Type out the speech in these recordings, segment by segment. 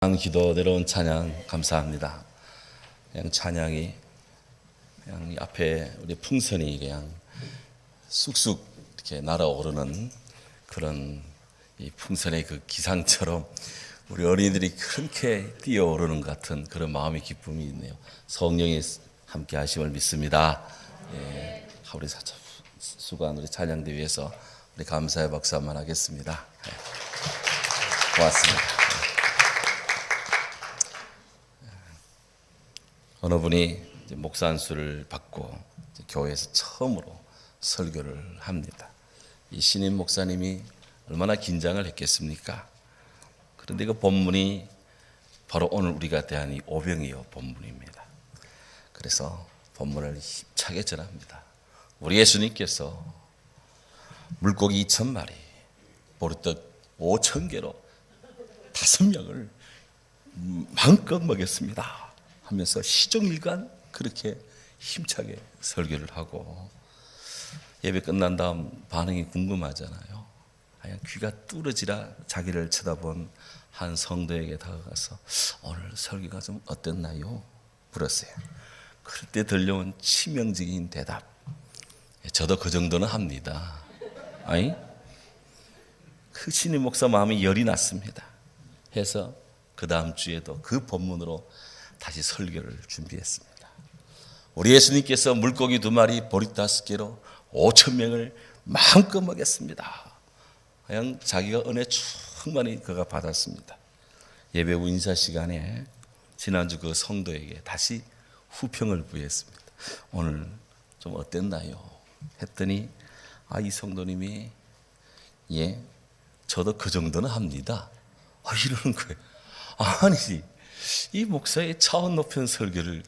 기도대로운 찬양 감사합니다. 그냥 찬양이 그냥 앞에 우리 풍선이 그냥 쑥쑥 이렇게 날아오르는 그런 이 풍선의 그 기상처럼 우리 어린이들이 그렇게 뛰어오르는 것 같은 그런 마음의 기쁨이 있네요. 성령이 함께 하심을 믿습니다. 예, 우리 수고한 우리 찬양대 위해서 우리 감사의 박수 한번 하겠습니다. 예, 고맙습니다. 어느 분이 목사 안수를 받고 교회에서 처음으로 설교를 합니다. 이 신임 목사님이 얼마나 긴장을 했겠습니까? 그런데 그 본문이 바로 오늘 우리가 대한 이 오병이어 본문입니다. 그래서 본문을 힘차게 전합니다. 우리 예수님께서 물고기 2,000마리, 보리떡 5,000개로 5명을 마음껏 먹였습니다 하면서 시종일관 그렇게 힘차게 설교를 하고, 예배 끝난 다음 반응이 궁금하잖아요. 그냥 귀가 뚫어지라 자기를 쳐다본 한 성도에게 다가가서 오늘 설교가 좀 어땠나요? 물었어요. 그럴 때 들려온 치명적인 대답, 저도 그 정도는 합니다. 아니? 그 신임 목사 마음이 열이 났습니다. 해서 그 다음 주에도 그 본문으로 다시 설교를 준비했습니다. 우리 예수님께서 물고기 2마리, 보리 5개로 5,000명을 마음껏 먹였습니다. 그냥 자기가 은혜 충만히 그가 받았습니다. 예배 후 인사 시간에 지난주 그 성도에게 다시 후평을 부여했습니다. 오늘 좀 어땠나요? 했더니 이 성도님이 저도 그 정도는 합니다. 이러는 거예요. 아니, 이 목사의 차원 높은 설교를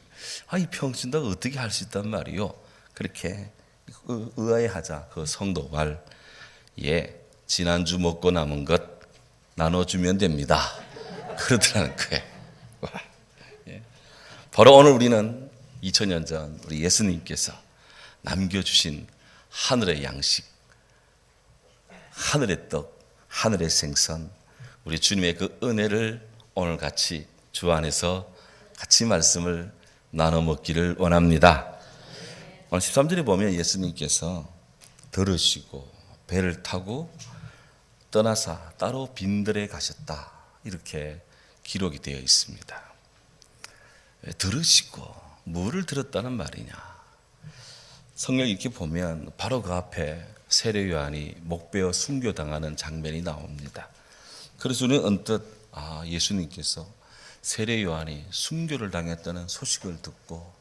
이 평신도가 어떻게 할 수 있단 말이요? 그렇게 의아해하자 그 성도 말, 지난주 먹고 남은 것 나눠주면 됩니다. 그러더라는 거예요. 바로 오늘 우리는 2000년 전 우리 예수님께서 남겨주신 하늘의 양식, 하늘의 떡, 하늘의 생선, 우리 주님의 그 은혜를 오늘 같이 주 안에서 같이 말씀을 나눠 먹기를 원합니다. 오늘 13절에 보면 예수님께서 들으시고 배를 타고 떠나사 따로 빈들에 가셨다, 이렇게 기록이 되어 있습니다. 들으시고 뭐를 들었다는 말이냐? 성경 이렇게 보면 바로 그 앞에 세례 요한이 목베어 순교당하는 장면이 나옵니다. 그래서 우리는 언뜻 예수님께서 세례 요한이 순교를 당했다는 소식을 듣고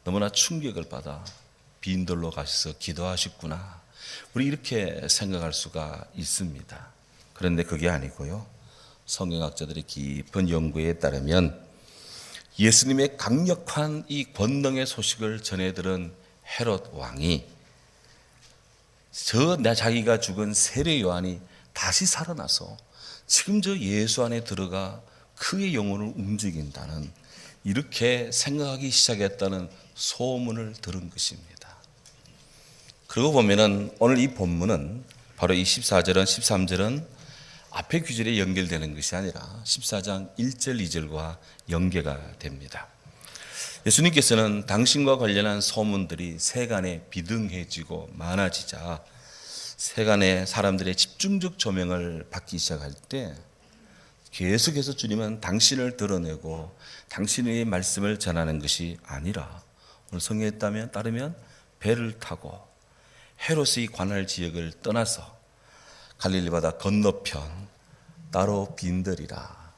너무나 충격을 받아 빈들로 가셔서 기도하셨구나, 우리 이렇게 생각할 수가 있습니다. 그런데 그게 아니고요, 성경학자들의 깊은 연구에 따르면 예수님의 강력한 이 권능의 소식을 전해들은 헤롯 왕이 자기가 죽은 세례 요한이 다시 살아나서 지금 저 예수 안에 들어가 그의 영혼을 움직인다는, 이렇게 생각하기 시작했다는 소문을 들은 것입니다. 그러고 보면은 오늘 이 본문은 바로 이 14절은 13절은 앞의 구절에 연결되는 것이 아니라 14장 1절 2절과 연계가 됩니다. 예수님께서는 당신과 관련한 소문들이 세간에 비등해지고 많아지자 세간의 사람들의 집중적 조명을 받기 시작할 때 계속해서 주님은 당신을 드러내고 당신의 말씀을 전하는 것이 아니라 오늘 성경에 따르면 배를 타고 헤롯의 관할 지역을 떠나서 갈릴리 바다 건너편 따로 빈들이라,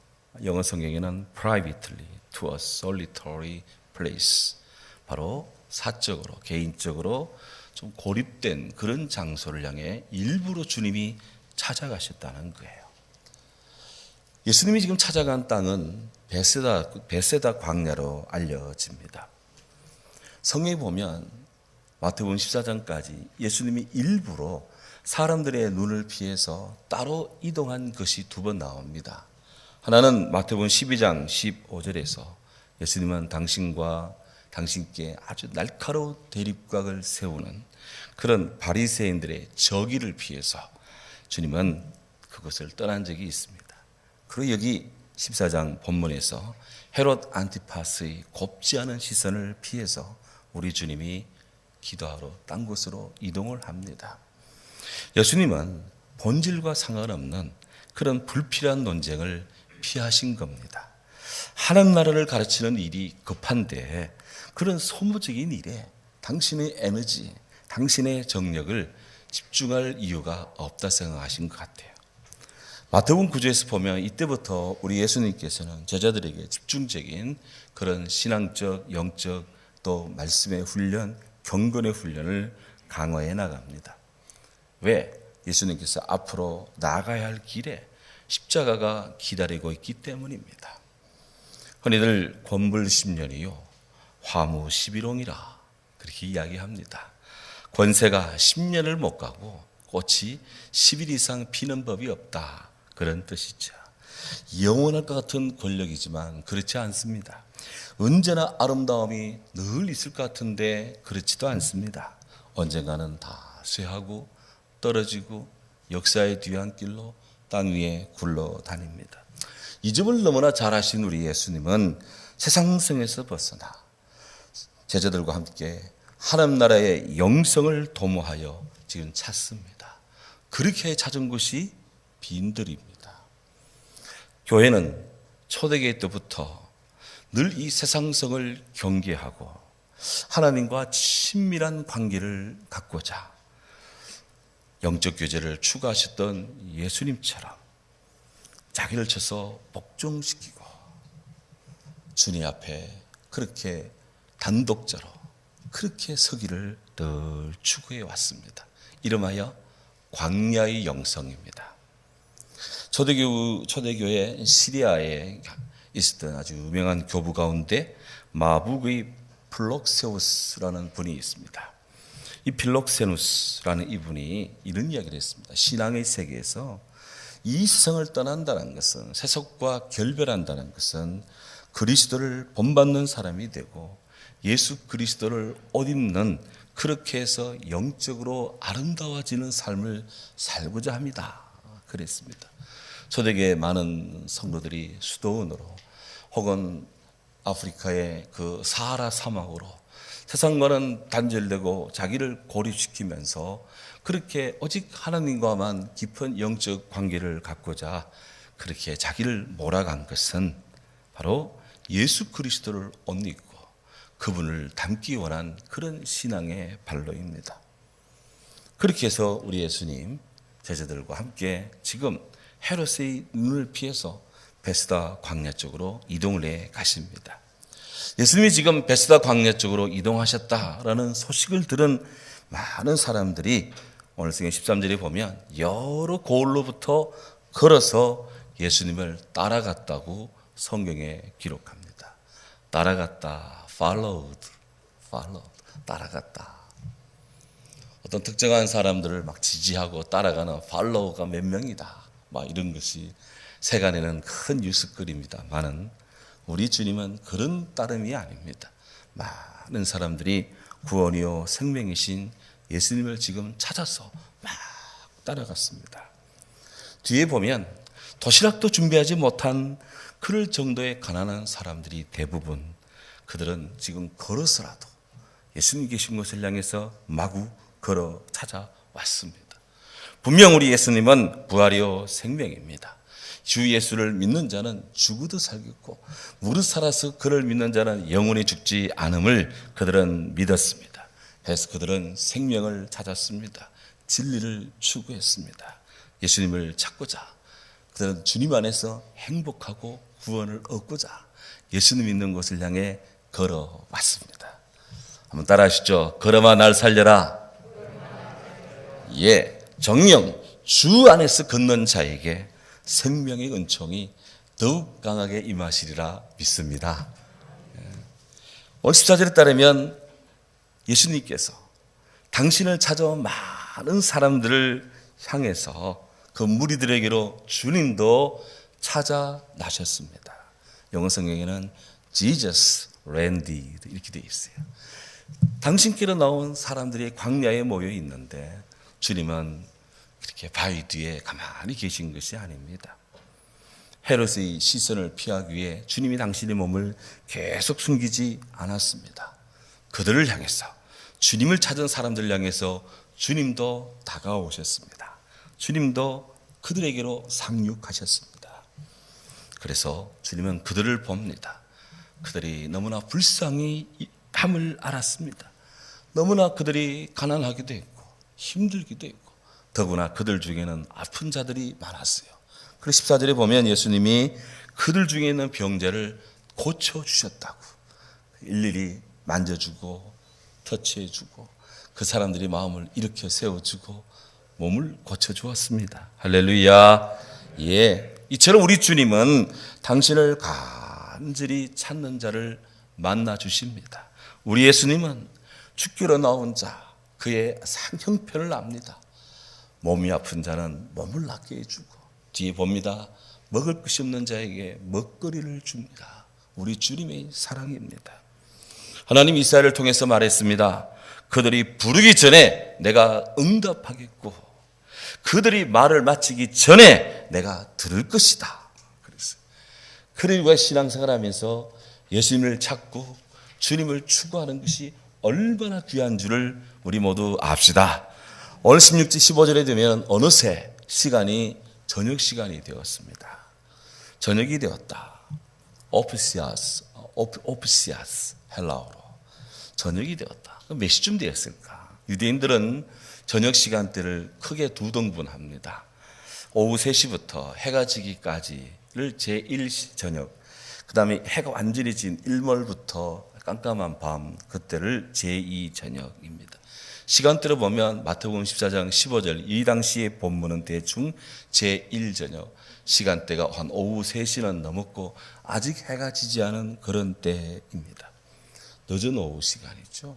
영어 성경에는 privately to a solitary place, 바로 사적으로 개인적으로 좀 고립된 그런 장소를 향해 일부러 주님이 찾아가셨다는 거예요. 예수님이 지금 찾아간 땅은 베세다 광야로 알려집니다. 성경에 보면 마태복음 14장까지 예수님이 일부러 사람들의 눈을 피해서 따로 이동한 것이 2번 나옵니다. 하나는 마태복음 12장 15절에서 예수님은 당신께 아주 날카로운 대립각을 세우는 그런 바리새인들의 저기를 피해서 주님은 그것을 떠난 적이 있습니다. 그리고 여기 14장 본문에서 헤롯 안티파스의 곱지 않은 시선을 피해서 우리 주님이 기도하러 딴 곳으로 이동을 합니다. 예수님은 본질과 상관없는 그런 불필요한 논쟁을 피하신 겁니다. 하나님 나라를 가르치는 일이 급한데 그런 소모적인 일에 당신의 에너지, 당신의 정력을 집중할 이유가 없다 생각하신 것 같아요. 마태복음 9절에서 보면 이때부터 우리 예수님께서는 제자들에게 집중적인 그런 신앙적, 영적 또 말씀의 훈련, 경건의 훈련을 강화해 나갑니다. 왜? 예수님께서 앞으로 나아가야 할 길에 십자가가 기다리고 있기 때문입니다. 흔히들 권불 10년이요 화무 11홍이라 그렇게 이야기합니다. 권세가 10년을 못 가고 꽃이 10일 이상 피는 법이 없다, 그런 뜻이죠. 영원할 것 같은 권력이지만 그렇지 않습니다. 언제나 아름다움이 늘 있을 것 같은데 그렇지도 않습니다. 언젠가는 다 쇠하고 떨어지고 역사의 뒤안길로 땅 위에 굴러다닙니다. 이 점을 너무나 잘 아신 우리 예수님은 세상성에서 벗어나 제자들과 함께 하나님 나라의 영성을 도모하여 지금 찾습니다. 그렇게 찾은 곳이 빈들입니다. 교회는 초대교회 때부터 늘 이 세상성을 경계하고 하나님과 친밀한 관계를 갖고자 영적 교제를 추구하셨던 예수님처럼 자기를 쳐서 복종시키고 주님 앞에 그렇게 단독자로 그렇게 서기를 늘 추구해 왔습니다. 이름하여 광야의 영성입니다. 초대교회 시리아에 있었던 아주 유명한 교부 가운데 마북의 플록세우스라는 분이 있습니다. 이 필록세누스라는 이분이 이런 이야기를 했습니다. 신앙의 세계에서 이 세상을 떠난다는 것은, 세속과 결별한다는 것은 그리스도를 본받는 사람이 되고 예수 그리스도를 옷 입는, 그렇게 해서 영적으로 아름다워지는 삶을 살고자 합니다. 그랬습니다. 초대교회 많은 성도들이 수도원으로 혹은 아프리카의 그 사하라 사막으로 세상과는 단절되고 자기를 고립시키면서 그렇게 오직 하나님과만 깊은 영적 관계를 갖고자 그렇게 자기를 몰아간 것은 바로 예수 그리스도를 옷 입고 그분을 닮기 원한 그런 신앙의 발로입니다. 그렇게 해서 우리 예수님 제자들과 함께 지금 헤롯의 눈을 피해서 베스다 광야 쪽으로 이동을 해 가십니다. 예수님이 지금 베스다 광야 쪽으로 이동하셨다라는 소식을 들은 많은 사람들이 오늘 성경 13절에 보면 여러 고을로부터 걸어서 예수님을 따라갔다고 성경에 기록합니다. 따라갔다, followed, 따라갔다. 어떤 특정한 사람들을 막 지지하고 따라가는 팔로워가 몇 명이다, 막 이런 것이 세간에는 큰 뉴스거리입니다만은 우리 주님은 그런 따름이 아닙니다. 많은 사람들이 구원이요 생명이신 예수님을 지금 찾아서 막 따라갔습니다. 뒤에 보면 도시락도 준비하지 못한 그럴 정도의 가난한 사람들이 대부분, 그들은 지금 걸어서라도 예수님 계신 곳을 향해서 마구 걸어 찾아왔습니다. 분명 우리 예수님은 부활이요 생명입니다. 주 예수를 믿는 자는 죽어도 살겠고 무릇 살아서 그를 믿는 자는 영원히 죽지 않음을 그들은 믿었습니다. 그래서 그들은 생명을 찾았습니다. 진리를 추구했습니다. 예수님을 찾고자 그들은 주님 안에서 행복하고 구원을 얻고자 예수님 믿는 곳을 향해 걸어왔습니다. 한번 따라하시죠. 걸어마 날 살려라. 예, 정령 주 안에서 걷는 자에게 생명의 은총이 더욱 강하게 임하시리라 믿습니다. 오늘 14절에 따르면 예수님께서 당신을 찾아온 많은 사람들을 향해서 그 무리들에게로 주님도 찾아 나셨습니다. 영어 성경에는 Jesus landed 이렇게 되어 있어요. 당신께로 나온 사람들이 광야에 모여 있는데 주님은 그렇게 바위 뒤에 가만히 계신 것이 아닙니다. 헤롯의 시선을 피하기 위해 주님이 당신의 몸을 계속 숨기지 않았습니다. 그들을 향해서, 주님을 찾은 사람들을 향해서 주님도 다가오셨습니다. 주님도 그들에게로 상륙하셨습니다. 그래서 주님은 그들을 봅니다. 그들이 너무나 불쌍히 함을 알았습니다. 너무나 그들이 가난하기도 했고 힘들기도 했고, 더구나 그들 중에는 아픈 자들이 많았어요. 그래서 14절에 보면 예수님이 그들 중에 있는 병자를 고쳐주셨다고, 일일이 만져주고 터치해주고 그 사람들이 마음을 일으켜 세워주고 몸을 고쳐주었습니다. 할렐루야. 예, 이처럼 우리 주님은 당신을 간절히 찾는 자를 만나 주십니다. 우리 예수님은 죽기로 나온 자, 그의 형편을 압니다. 몸이 아픈 자는 몸을 낫게 해주고, 뒤에 봅니다. 먹을 것이 없는 자에게 먹거리를 줍니다. 우리 주님의 사랑입니다. 하나님 이스라엘을 통해서 말했습니다. 그들이 부르기 전에 내가 응답하겠고, 그들이 말을 마치기 전에 내가 들을 것이다. 그랬어요. 그러니까 신앙생활 하면서 예수님을 찾고 주님을 추구하는 것이 얼마나 귀한 줄을 우리 모두 압시다. 오늘 16절 15절에 되면 어느새 시간이 저녁 시간이 되었습니다. 저녁이 되었다. 오프시아스 헬라어로 저녁이 되었다. 몇 시쯤 되었을까? 유대인들은 저녁 시간대를 크게 두 등분합니다. 오후 3시부터 해가 지기까지를 제1 저녁, 그 다음에 해가 완전히 진 일몰부터 깜깜한 밤, 그때를 제2 저녁입니다. 시간대로 보면 마태복음 14장 15절, 이 당시의 본문은 대충 제1 저녁, 시간대가 한 오후 3시는 넘었고 아직 해가 지지 않은 그런 때입니다. 늦은 오후 시간이죠.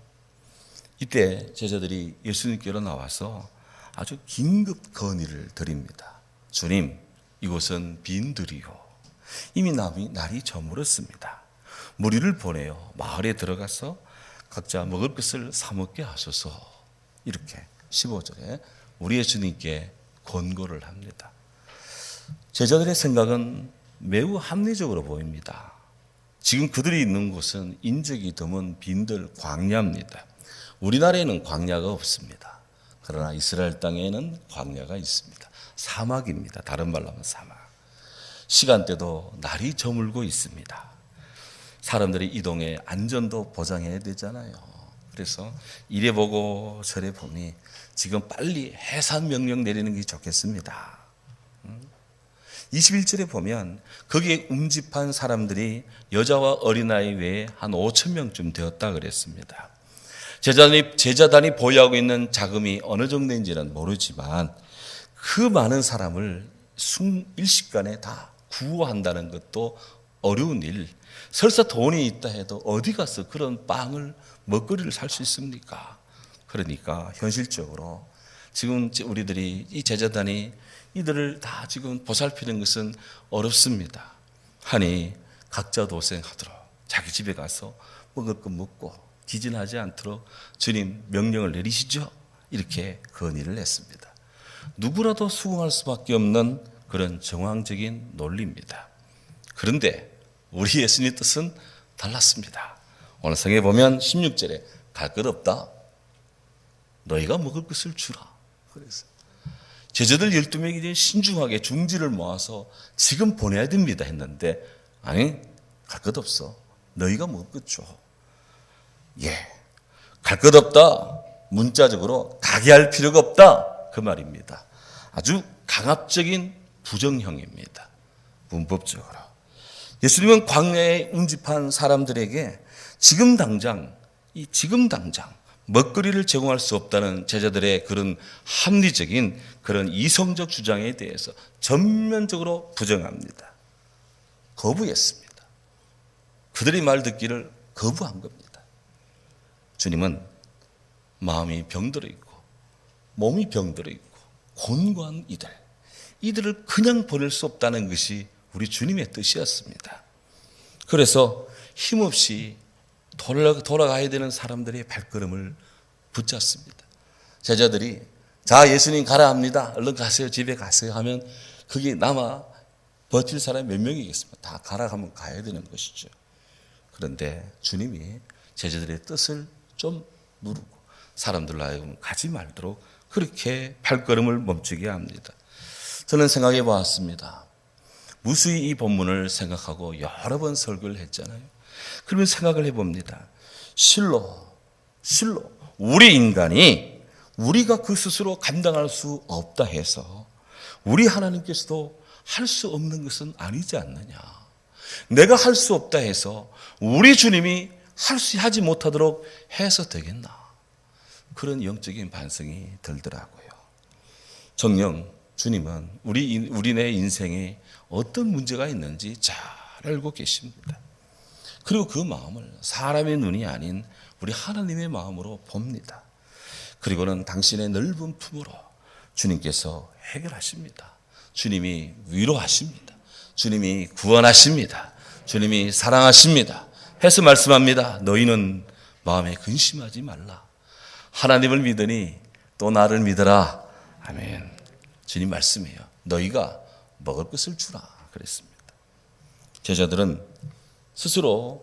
이때 제자들이 예수님께로 나와서 아주 긴급 건의를 드립니다. 주님, 이곳은 빈들이요, 이미 날이 저물었습니다. 무리를 보내어 마을에 들어가서 각자 먹을 것을 사 먹게 하소서. 이렇게 15절에 우리 예수님께 권고를 합니다. 제자들의 생각은 매우 합리적으로 보입니다. 지금 그들이 있는 곳은 인적이 드문 빈들 광야입니다. 우리나라에는 광야가 없습니다. 그러나 이스라엘 땅에는 광야가 있습니다. 사막입니다. 다른 말로 하면 사막. 시간대도 날이 저물고 있습니다. 사람들이 이동에 안전도 보장해야 되잖아요. 그래서 이래 보고 저래 보니 지금 빨리 해산 명령 내리는 게 좋겠습니다. 21절에 보면 거기에 운집한 사람들이 여자와 어린아이 외에 한 5천 명쯤 되었다 그랬습니다. 제자단이 보유하고 있는 자금이 어느 정도인지는 모르지만 그 많은 사람을 일시간에 다 구호한다는 것도 어려운 일. 설사 돈이 있다 해도 어디 가서 그런 빵을 먹거리를 살 수 있습니까? 그러니까 현실적으로 지금 우리들이 이 제자단이 이들을 다 지금 보살피는 것은 어렵습니다. 하니 각자 도생하도록 자기 집에 가서 먹을 것 먹고 기진하지 않도록 주님 명령을 내리시죠. 이렇게 건의를 했습니다. 누구라도 수긍할 수밖에 없는 그런 정황적인 논리입니다. 그런데 우리 예수님의 뜻은 달랐습니다. 오늘 성경에 보면 16절에 갈 것 없다. 너희가 먹을 것을 주라. 그래서 제자들 12명이 신중하게 중지를 모아서 지금 보내야 됩니다 했는데, 아니, 갈 것 없어. 너희가 먹을 것 줘. 예, 갈 것 없다. 문자적으로 가게 할 필요가 없다. 그 말입니다. 아주 강압적인 부정형입니다. 문법적으로. 예수님은 광야에 운집한 사람들에게 지금 당장 먹거리를 제공할 수 없다는 제자들의 그런 합리적인 그런 이성적 주장에 대해서 전면적으로 부정합니다. 거부했습니다. 그들의 말 듣기를 거부한 겁니다. 주님은 마음이 병들어 있고 몸이 병들어 있고 곤고한 이들을 그냥 보낼 수 없다는 것이 우리 주님의 뜻이었습니다. 그래서 힘없이 돌아가야 되는 사람들의 발걸음을 붙잡습니다. 제자들이 자, 예수님 가라 합니다. 얼른 가세요. 집에 가세요 하면 그게 남아 버틸 사람이 몇 명이겠습니까? 다 가라 하면 가야 되는 것이죠. 그런데 주님이 제자들의 뜻을 좀 누르고 사람들로 하여금 가지 말도록 그렇게 발걸음을 멈추게 합니다. 저는 생각해 보았습니다. 무수히 이 본문을 생각하고 여러 번 설교를 했잖아요. 그러면 생각을 해봅니다. 실로 우리 인간이 우리가 그 스스로 감당할 수 없다 해서 우리 하나님께서도 할 수 없는 것은 아니지 않느냐. 내가 할 수 없다 해서 우리 주님이 하지 못하도록 해서 되겠나. 그런 영적인 반성이 들더라고요. 정녕 주님은 우리네 인생에 어떤 문제가 있는지 잘 알고 계십니다. 그리고 그 마음을 사람의 눈이 아닌 우리 하나님의 마음으로 봅니다. 그리고는 당신의 넓은 품으로 주님께서 해결하십니다. 주님이 위로하십니다. 주님이 구원하십니다. 주님이 사랑하십니다. 해서 말씀합니다. 너희는 마음에 근심하지 말라. 하나님을 믿으니 또 나를 믿어라. 아멘. 주님 말씀이에요. 너희가 먹을 것을 주라 그랬습니다. 제자들은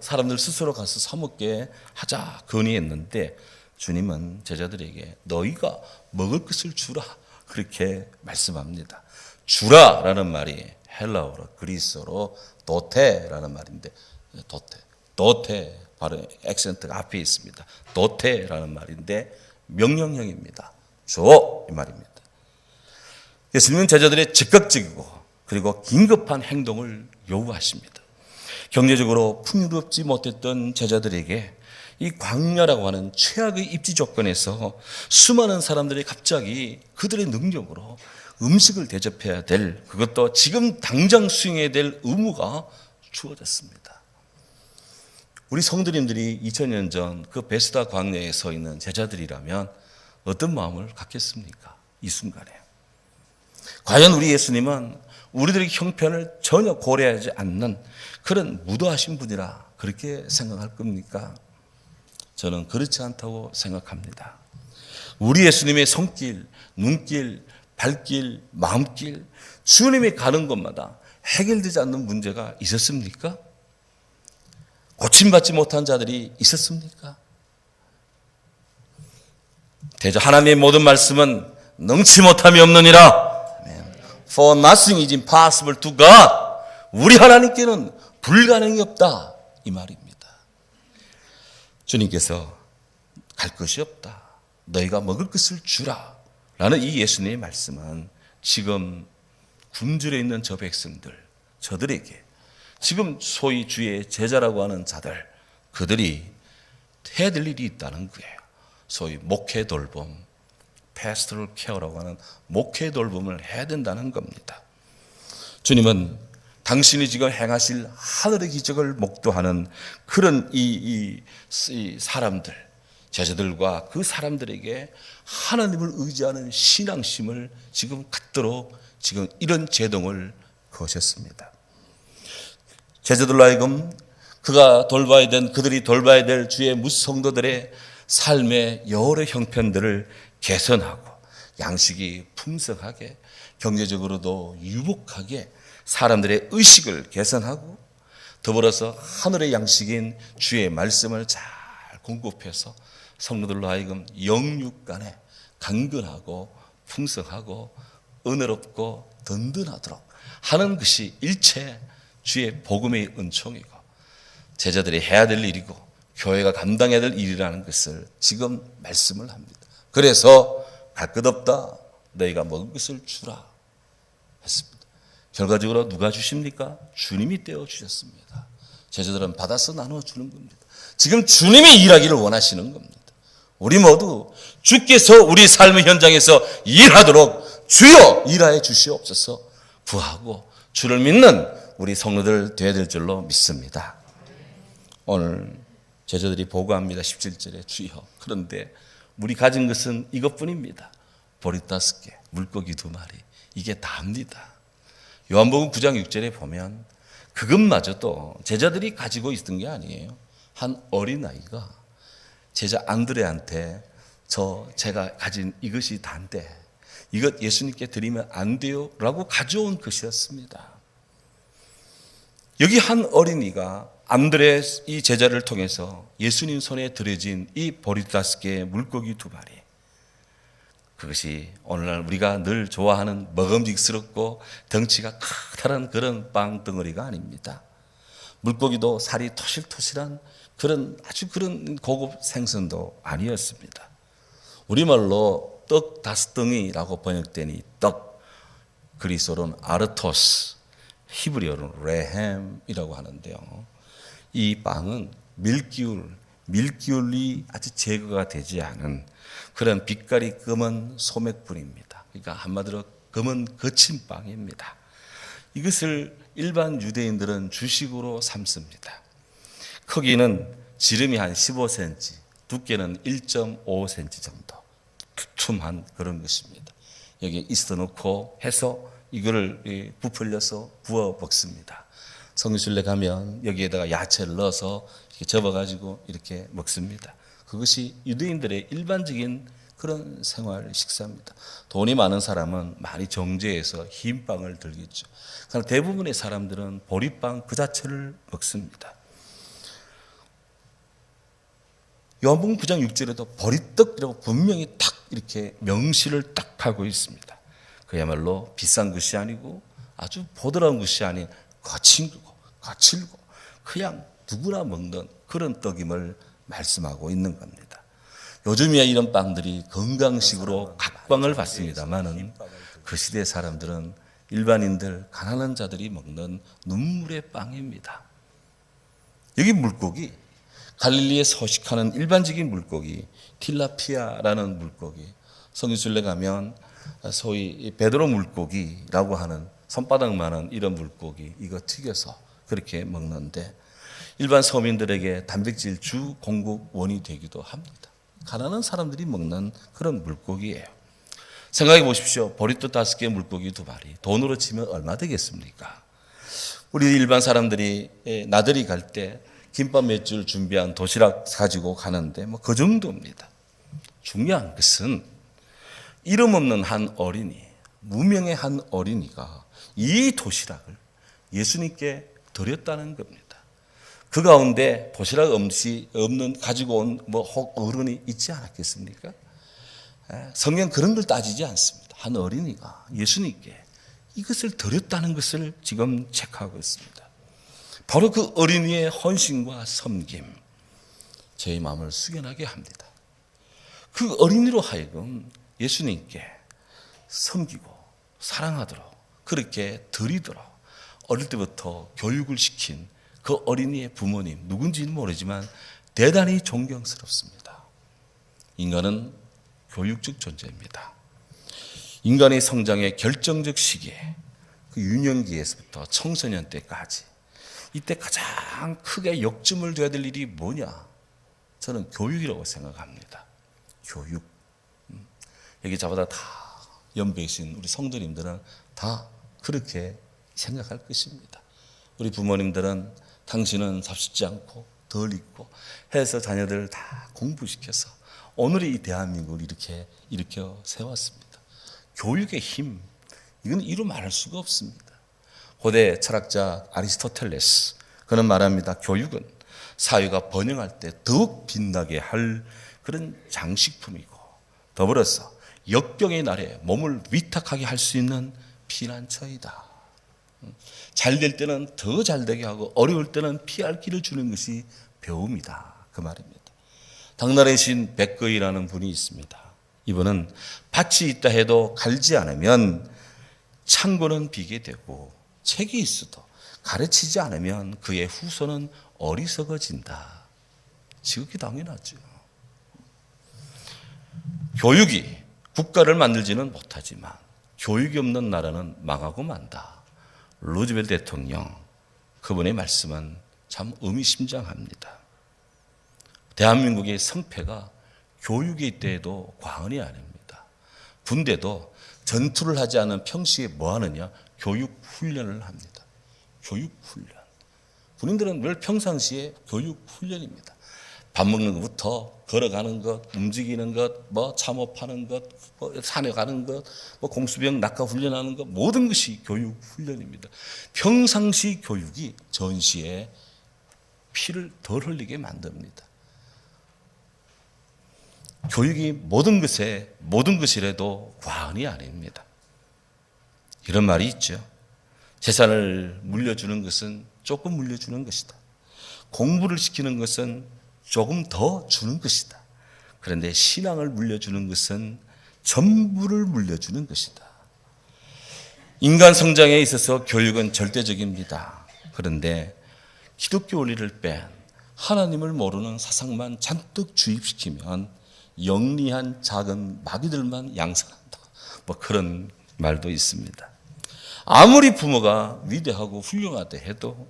사람들 스스로 가서 사 먹게 하자 건의했는데 주님은 제자들에게 너희가 먹을 것을 주라 그렇게 말씀합니다. 주라라는 말이 헬라어로 그리스어로 도테라는 말인데 도테 바로 액센트가 앞에 있습니다. 도테라는 말인데 명령형입니다. 줘 이 말입니다. 예수님은 제자들의 즉각적이고 그리고 긴급한 행동을 요구하십니다. 경제적으로 풍요롭지 못했던 제자들에게 이 광야라고 하는 최악의 입지 조건에서 수많은 사람들이 갑자기 그들의 능력으로 음식을 대접해야 될, 그것도 지금 당장 수행해야 될 의무가 주어졌습니다. 우리 성도님들이 2000년 전 그 베스다 광야에 서 있는 제자들이라면 어떤 마음을 갖겠습니까? 이 순간에. 과연 우리 예수님은 우리들의 형편을 전혀 고려하지 않는 그런 무도하신 분이라 그렇게 생각할 겁니까? 저는 그렇지 않다고 생각합니다. 우리 예수님의 손길, 눈길, 발길, 마음길, 주님이 가는 곳마다 해결되지 않는 문제가 있었습니까? 고침받지 못한 자들이 있었습니까? 대저 하나님의 모든 말씀은 능치 못함이 없느니라. For nothing is impossible to God. 우리 하나님께는 불가능이 없다. 이 말입니다. 주님께서 갈 것이 없다. 너희가 먹을 것을 주라. 라는 이 예수님의 말씀은 지금 굶주려 있는 저 백성들, 저들에게 지금 소위 주의 제자라고 하는 자들, 그들이 해야 될 일이 있다는 거예요. 소위 목회 돌봄, pastoral care라고 하는 목회 돌봄을 해야 된다는 겁니다. 주님은 당신이 지금 행하실 하늘의 기적을 목도하는 그런 이 사람들, 제자들과 그 사람들에게 하나님을 의지하는 신앙심을 지금 갖도록 지금 이런 제동을 거셨습니다. 제자들로 하여금 그들이 돌봐야 될 주의 무성도들의 삶의 여러 형편들을 개선하고 양식이 풍성하게 경제적으로도 유복하게 사람들의 의식을 개선하고 더불어서 하늘의 양식인 주의 말씀을 잘 공급해서 성도들로 하여금 영육간에 강건하고 풍성하고 은혜롭고 든든하도록 하는 것이 일체 주의 복음의 은총이고 제자들이 해야 될 일이고 교회가 감당해야 될 일이라는 것을 지금 말씀을 합니다. 그래서 갈 것 없다. 너희가 먹을 것을 주라 했습니다. 결과적으로 누가 주십니까? 주님이 떼어주셨습니다. 제자들은 받아서 나눠주는 겁니다. 지금 주님이 일하기를 원하시는 겁니다. 우리 모두 주께서 우리 삶의 현장에서 일하도록 주여 일하여 주시옵소서 구하고 주를 믿는 우리 성도들 되어야 될 줄로 믿습니다. 오늘 제자들이 보고합니다. 17절에 주여. 그런데 우리 가진 것은 이것뿐입니다. 보리 5개, 물고기 2마리. 이게 다입니다. 요한복음 9장 6절에 보면 그것마저도 제자들이 가지고 있던 게 아니에요. 한 어린아이가 제자 안드레한테 제가 가진 이것이 다인데 이것 예수님께 드리면 안 돼요? 라고 가져온 것이었습니다. 여기 한 어린이가 안드레 이 제자를 통해서 예수님 손에 들여진 이 보리또 5개의 물고기 2마리, 그것이 오늘날 우리가 늘 좋아하는 먹음직스럽고 덩치가 커다란 그런 빵 덩어리가 아닙니다. 물고기도 살이 토실토실한 아주 그런 고급 생선도 아니었습니다. 우리말로 떡 5덩이라고 번역되니 떡, 그리스어로는 아르토스, 히브리어로는 레햄이라고 하는데요. 이 빵은 밀기울이 아주 제거가 되지 않은 그런 빛깔이 검은 소맥분입니다. 그러니까 한마디로 검은 거친 빵입니다. 이것을 일반 유대인들은 주식으로 삼습니다. 크기는 지름이 한 15cm, 두께는 1.5cm 정도 두툼한 그런 것입니다. 여기에 이스트 넣고 해서 이거를 부풀려서 구워 먹습니다. 성지순례 가면 여기에다가 야채를 넣어서 이렇게 접어가지고 이렇게 먹습니다. 그것이 유대인들의 일반적인 그런 생활 식사입니다. 돈이 많은 사람은 많이 정제해서 흰 빵을 들겠죠. 그러나 대부분의 사람들은 보리빵 그 자체를 먹습니다. 요한복음 9장 6절에도 보리떡이라고 분명히 딱 이렇게 명시를 딱 하고 있습니다. 그야말로 비싼 것이 아니고 아주 보드라운 것이 아닌 거칠고 그냥 누구나 먹는 그런 떡임을 말씀하고 있는 겁니다. 요즘이야 이런 빵들이 건강식으로 각광을 받습니다만은 그 시대 사람들은 일반인들, 가난한 자들이 먹는 눈물의 빵입니다. 여기 물고기, 갈릴리에 서식하는 일반적인 물고기, 틸라피아라는 물고기, 성지순례 가면 소위 베드로 물고기라고 하는 손바닥만한 이런 물고기, 이거 튀겨서 그렇게 먹는데 일반 서민들에게 단백질 주 공급원이 되기도 합니다. 가난한 사람들이 먹는 그런 물고기예요. 생각해 보십시오. 보리또 5개, 물고기 2마리. 돈으로 치면 얼마 되겠습니까? 우리 일반 사람들이 나들이 갈 때 김밥 몇 줄 준비한 도시락 가지고 가는데 뭐 그 정도입니다. 중요한 것은 이름 없는 한 어린이, 무명의 한 어린이가 이 도시락을 예수님께 드렸다는 겁니다. 그 가운데 도시락 없는 가지고 온 어른이 있지 않았겠습니까? 성경 그런 걸 따지지 않습니다. 한 어린이가 예수님께 이것을 드렸다는 것을 지금 체크하고 있습니다. 바로 그 어린이의 헌신과 섬김, 저희 마음을 숙연하게 합니다. 그 어린이로 하여금 예수님께 섬기고 사랑하도록 그렇게 드리도록 어릴 때부터 교육을 시킨 그 어린이의 부모님, 누군지는 모르지만 대단히 존경스럽습니다. 인간은 교육적 존재입니다. 인간의 성장의 결정적 시기에 그 유년기에서부터 청소년 때까지 이때 가장 크게 역점을 둬야 될 일이 뭐냐? 저는 교육이라고 생각합니다. 교육. 여기 저보다 다 연배이신 우리 성도님들은 다 그렇게 생각할 것입니다. 우리 부모님들은 당신은 삽십지 않고 덜 있고 해서 자녀들을 다 공부시켜서 오늘의 이 대한민국을 이렇게 일으켜 세웠습니다. 교육의 힘, 이건 이루 말할 수가 없습니다. 고대 철학자 아리스토텔레스, 그는 말합니다. 교육은 사회가 번영할 때 더욱 빛나게 할 그런 장식품이고 더불어서 역병의 날에 몸을 위탁하게 할 수 있는 피난처이다. 잘 될 때는 더 잘 되게 하고 어려울 때는 피할 길을 주는 것이 배움이다. 그 말입니다. 당나라의 신 백거이라는 분이 있습니다. 이분은 밭이 있다 해도 갈지 않으면 창고는 비게 되고 책이 있어도 가르치지 않으면 그의 후손은 어리석어진다. 지극히 당연하죠. 교육이 국가를 만들지는 못하지만 교육이 없는 나라는 망하고 만다. 루즈벨트 대통령, 그분의 말씀은 참 의미심장합니다. 대한민국의 성패가 교육에 있대도 과언이 아닙니다. 군대도 전투를 하지 않은 평시에 뭐 하느냐? 교육 훈련을 합니다. 교육 훈련. 군인들은 늘 평상시에 교육 훈련입니다. 밥 먹는 것부터 걸어가는 것, 움직이는 것, 뭐 참호하는 것, 뭐 산에 가는 것, 뭐 공수병 낙하 훈련하는 것, 모든 것이 교육 훈련입니다. 평상시 교육이 전시에 피를 덜 흘리게 만듭니다. 교육이 모든 것이라도 과언이 아닙니다. 이런 말이 있죠. 재산을 물려주는 것은 조금 물려주는 것이다. 공부를 시키는 것은 조금 더 주는 것이다. 그런데 신앙을 물려주는 것은 전부를 물려주는 것이다. 인간 성장에 있어서 교육은 절대적입니다. 그런데 기독교 원리를 뺀 하나님을 모르는 사상만 잔뜩 주입시키면 영리한 작은 마귀들만 양산한다. 뭐 그런 말도 있습니다. 아무리 부모가 위대하고 훌륭하다 해도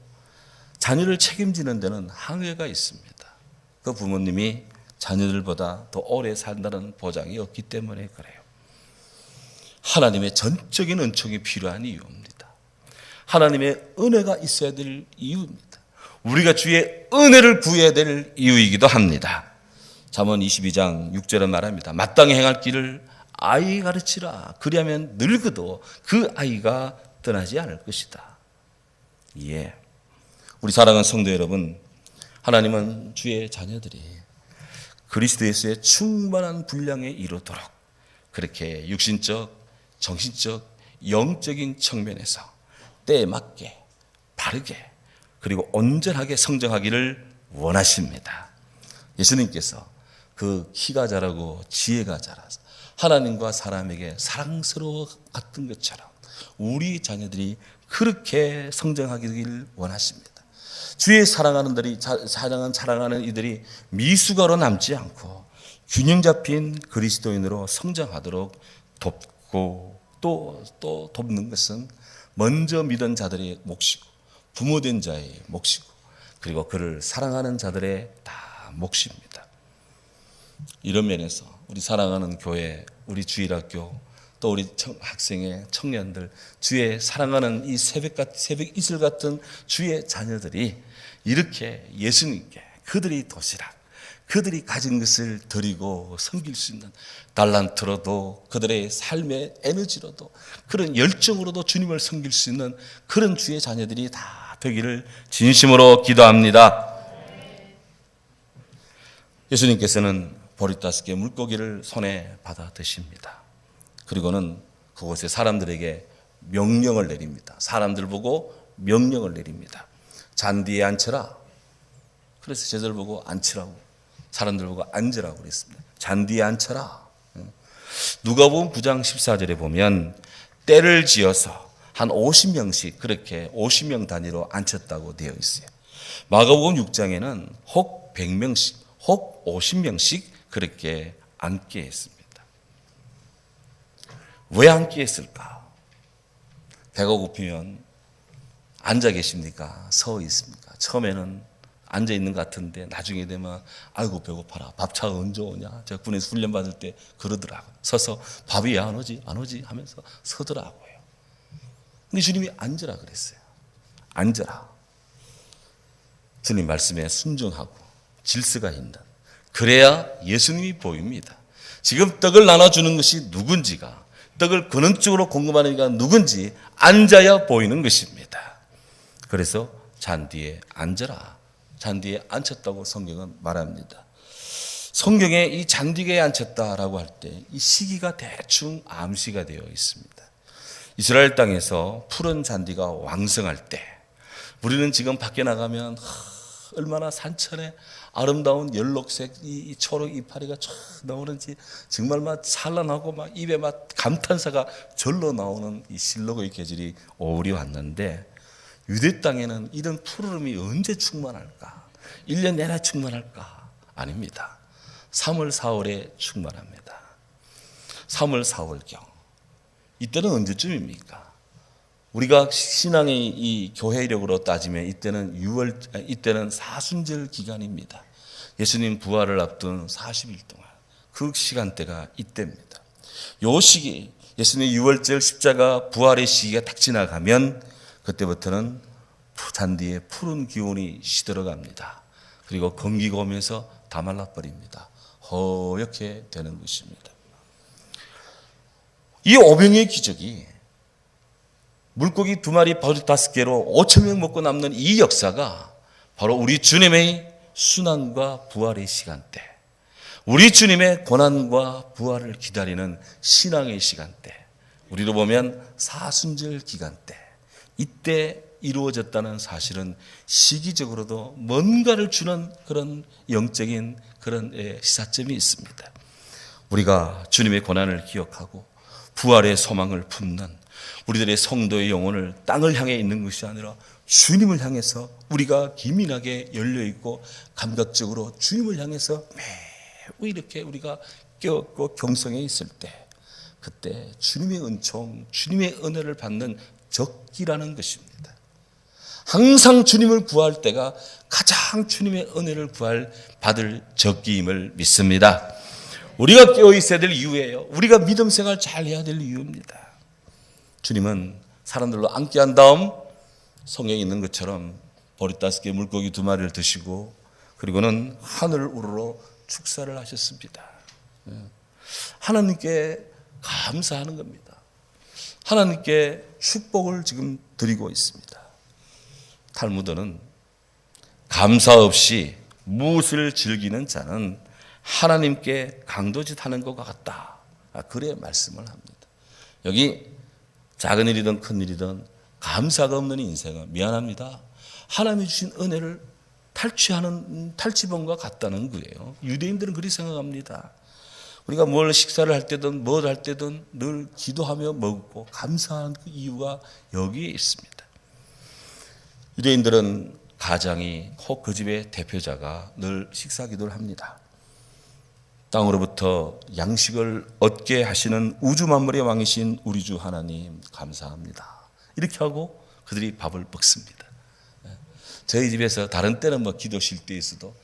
자녀를 책임지는 데는 한계가 있습니다. 그 부모님이 자녀들보다 더 오래 산다는 보장이 없기 때문에 그래요. 하나님의 전적인 은총이 필요한 이유입니다. 하나님의 은혜가 있어야 될 이유입니다. 우리가 주의 은혜를 구해야 될 이유이기도 합니다. 잠언 22장 6절은 말합니다. 마땅히 행할 길을 아이 가르치라. 그리하면 늙어도 그 아이가 떠나지 않을 것이다. 예. 우리 사랑하는 성도 여러분, 하나님은 주의 자녀들이 그리스도 예수의 충만한 분량에 이르도록 그렇게 육신적, 정신적, 영적인 측면에서 때에 맞게 바르게 그리고 온전하게 성장하기를 원하십니다. 예수님께서 그 키가 자라고 지혜가 자라서 하나님과 사람에게 사랑스러워 같은 것처럼 우리 자녀들이 그렇게 성장하기를 원하십니다. 주의 사랑하는 이들이 미숙아로 남지 않고 균형 잡힌 그리스도인으로 성장하도록 돕고 또 돕는 것은 먼저 믿은 자들의 몫이고 부모된 자의 몫이고 그리고 그를 사랑하는 자들의 다 몫입니다. 이런 면에서 우리 사랑하는 교회, 우리 주일학교, 또 우리 학생의 청년들, 주의 사랑하는 이 새벽 이슬 같은 주의 자녀들이 이렇게 예수님께 그들이 도시락, 그들이 가진 것을 드리고 섬길 수 있는 달란트로도 그들의 삶의 에너지로도 그런 열정으로도 주님을 섬길 수 있는 그런 주의 자녀들이 다 되기를 진심으로 기도합니다. 예수님께서는 보리다섯 물고기를 손에 받아 드십니다. 그리고는 그곳에 사람들에게 명령을 내립니다. 사람들 보고 명령을 내립니다. 잔디에 앉혀라. 그래서 제자들 보고 앉히라고, 사람들 보고 앉으라고 그랬습니다. 잔디에 앉혀라. 누가복음 9장 14절에 보면 때를 지어서 한 50명씩 그렇게 50명 단위로 앉혔다고 되어 있어요. 마가복음 6장에는 혹 100명씩, 혹 50명씩 그렇게 앉게 했습니다. 왜 앉게 했을까? 배가 고프면 앉아 계십니까? 서 있습니까? 처음에는 앉아 있는 것 같은데 나중에 되면 아이고 배고파라. 밥차가 언제 오냐? 제가 군에서 훈련 받을 때 그러더라고요. 서서 밥이 왜 안 오지? 안 오지? 하면서 서더라고요. 근데 주님이 앉으라 그랬어요. 앉아라. 주님 말씀에 순종하고 질서가 있는, 그래야 예수님이 보입니다. 지금 떡을 나눠주는 것이 누군지가, 떡을 근원적으로 공급하는 이가 누군지 앉아야 보이는 것입니다. 그래서 잔디에 앉아라. 잔디에 앉혔다고 성경은 말합니다. 성경에 이 잔디에 앉혔다라고 할 때 이 시기가 대충 암시가 되어 있습니다. 이스라엘 땅에서 푸른 잔디가 왕성할 때, 우리는 지금 밖에 나가면 얼마나 산천에 아름다운 연록색 이 초록 이파리가 쫙 나오는지 정말 막 찬란하고 막 입에 막 감탄사가 절로 나오는 이 실록의 계절이 오울이 왔는데, 유대 땅에는 이런 푸르름이 언제 충만할까? 1년 내내 충만할까? 아닙니다. 3월, 4월에 충만합니다. 3월, 4월경. 이때는 언제쯤입니까? 우리가 신앙의 이 교회력으로 따지면 이때는 사순절 기간입니다. 예수님 부활을 앞둔 40일 동안 그 시간대가 이때입니다. 요 시기, 예수님의 유월절 십자가 부활의 시기가 딱 지나가면 그때부터는 잔디에 푸른 기운이 시들어갑니다. 그리고 건기가 오면서 다 말라버립니다. 허옇게 되는 것입니다. 이 오병이의 기적이 물고기 2마리 버릇 5개로 5,000명 먹고 남는 이 역사가 바로 우리 주님의 순환과 부활의 시간대, 우리 주님의 고난과 부활을 기다리는 신앙의 시간대, 우리로 보면 사순절 기간대, 이때 이루어졌다는 사실은 시기적으로도 뭔가를 주는 그런 영적인 그런 시사점이 있습니다. 우리가 주님의 고난을 기억하고 부활의 소망을 품는 우리들의 성도의 영혼을 땅을 향해 있는 것이 아니라 주님을 향해서 우리가 기민하게 열려있고 감각적으로 주님을 향해서 매우 이렇게 우리가 깨었고 경성해 있을 때, 그때 주님의 은총, 주님의 은혜를 받는 적기라는 것입니다. 항상 주님을 구할 때가 가장 주님의 은혜를 받을 적기임을 믿습니다. 우리가 깨어 있어야 될 이유예요. 우리가 믿음 생활 잘 해야 될 이유입니다. 주님은 사람들로 앉게 한 다음 성경에 있는 것처럼 버릇 5개 물고기 2마리를 드시고 그리고는 하늘을 우러러 축사를 하셨습니다. 하나님께 감사하는 겁니다. 하나님께 축복을 지금 드리고 있습니다. 탈무드는 감사 없이 무엇을 즐기는 자는 하나님께 강도짓하는 것과 같다. 그래 말씀을 합니다. 여기 작은 일이든 큰 일이든 감사가 없는 인생은 미안합니다. 하나님이 주신 은혜를 탈취하는 탈취범과 같다는 거예요. 유대인들은 그렇게 생각합니다. 우리가 뭘 식사를 할 때든 뭘 할 때든 늘 기도하며 먹고 감사한 그 이유가 여기에 있습니다. 유대인들은 가장이 혹 그 집의 대표자가 늘 식사 기도를 합니다. 땅으로부터 양식을 얻게 하시는 우주 만물의 왕이신 우리 주 하나님 감사합니다. 이렇게 하고 그들이 밥을 먹습니다. 저희 집에서 다른 때는 뭐 기도 쉴 때 있어도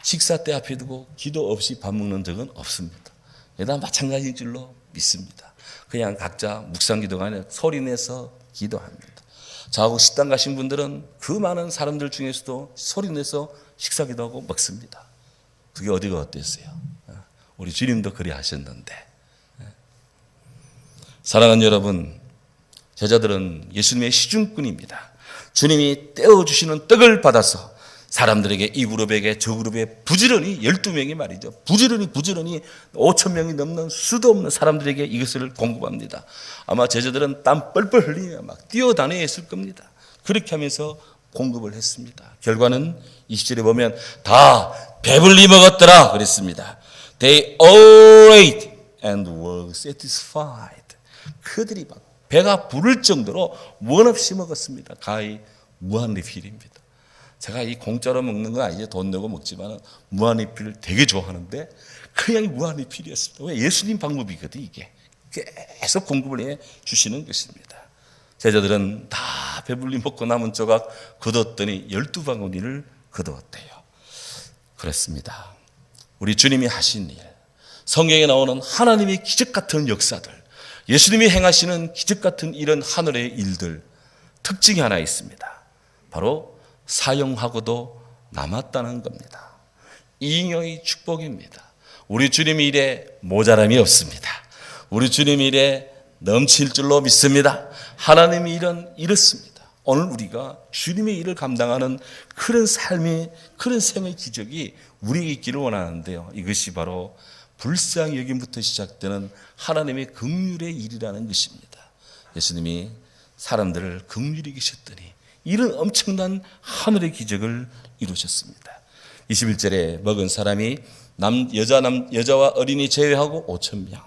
식사 때 앞에 두고 기도 없이 밥 먹는 적은 없습니다. 여기다 마찬가지인 줄로 믿습니다. 그냥 각자 묵상 기도가 아니라 소리내서 기도합니다. 저하고 식당 가신 분들은 그 많은 사람들 중에서도 소리내서 식사 기도하고 먹습니다. 그게 어디가 어땠어요? 우리 주님도 그리 하셨는데. 사랑하는 여러분, 제자들은 예수님의 시중꾼입니다. 주님이 떼어주시는 떡을 받아서 사람들에게 이 그룹에게 저 그룹에 부지런히 12명이 말이죠. 부지런히 5,000명이 넘는 수도 없는 사람들에게 이것을 공급합니다. 아마 제자들은 땀 뻘뻘 흘리며 막 뛰어다녀야 했을 겁니다. 그렇게 하면서 공급을 했습니다. 결과는 20절에 보면 다 배불리 먹었더라 그랬습니다. They all ate and were satisfied. 그들이 막 배가 부를 정도로 원 없이 먹었습니다. 가히 무한리필입니다. 제가 이 공짜로 먹는 건 아니죠. 돈 내고 먹지만 무한리필을 되게 좋아하는데 그냥 무한리필이었습니다. 왜? 예수님 방법이거든 이게. 계속 공급을 해 주시는 것입니다. 제자들은 다 배불리 먹고 남은 조각 거뒀더니 12바구니를 거두었대요. 그렇습니다. 우리 주님이 하신 일, 성경에 나오는 하나님의 기적 같은 역사들, 예수님이 행하시는 기적 같은 이런 하늘의 일들, 특징이 하나 있습니다. 바로 사용하고도 남았다는 겁니다. 잉여의 축복입니다. 우리 주님 일에 모자람이 없습니다. 우리 주님 일에 넘칠 줄로 믿습니다. 하나님의 일은 이렇습니다. 오늘 우리가 주님의 일을 감당하는 그런 삶의, 그런 생의 기적이 우리에게 있기를 원하는데요. 이것이 바로 불쌍히 여김부터 시작되는 하나님의 긍휼의 일이라는 것입니다. 예수님이 사람들을 긍휼히 여기셨더니 이런 엄청난 하늘의 기적을 이루셨습니다. 21절에 먹은 사람이 여자와 어린이 제외하고 5,000명.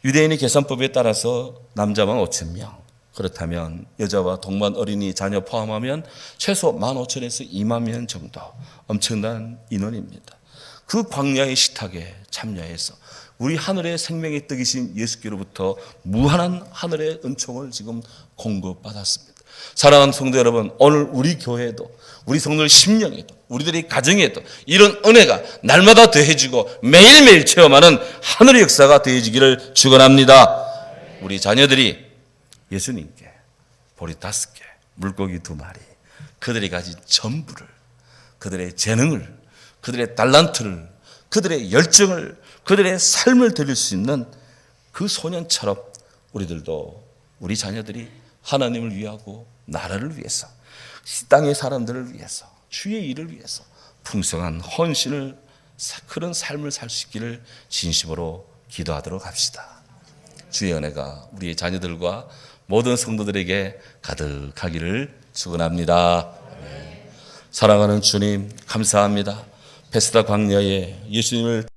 유대인의 계산법에 따라서 남자만 5,000명. 그렇다면 여자와 동반 어린이 자녀 포함하면 최소 15,000에서 2만 명 정도 엄청난 인원입니다. 그 광야의 식탁에 참여해서 우리 하늘의 생명의 떡이신 예수께로부터 무한한 하늘의 은총을 지금 공급받았습니다. 사랑하는 성도 여러분, 오늘 우리 교회에도 우리 성도들 심령에도 우리들의 가정에도 이런 은혜가 날마다 더해지고 매일매일 체험하는 하늘의 역사가 더해지기를 축원합니다. 우리 자녀들이 예수님께 보리 5개, 물고기 2마리, 그들이 가진 전부를 그들의 재능을, 그들의 달란트를, 그들의 열정을, 그들의 삶을 드릴 수 있는 그 소년처럼 우리들도, 우리 자녀들이 하나님을 위하고 나라를 위해서, 이 땅의 사람들을 위해서, 주의 일을 위해서 풍성한 헌신을, 그런 삶을 살 수 있기를 진심으로 기도하도록 합시다. 주의 은혜가 우리의 자녀들과 모든 성도들에게 가득하기를 축원합니다. 사랑하는 주님, 감사합니다. 베스다 광야에 예수님을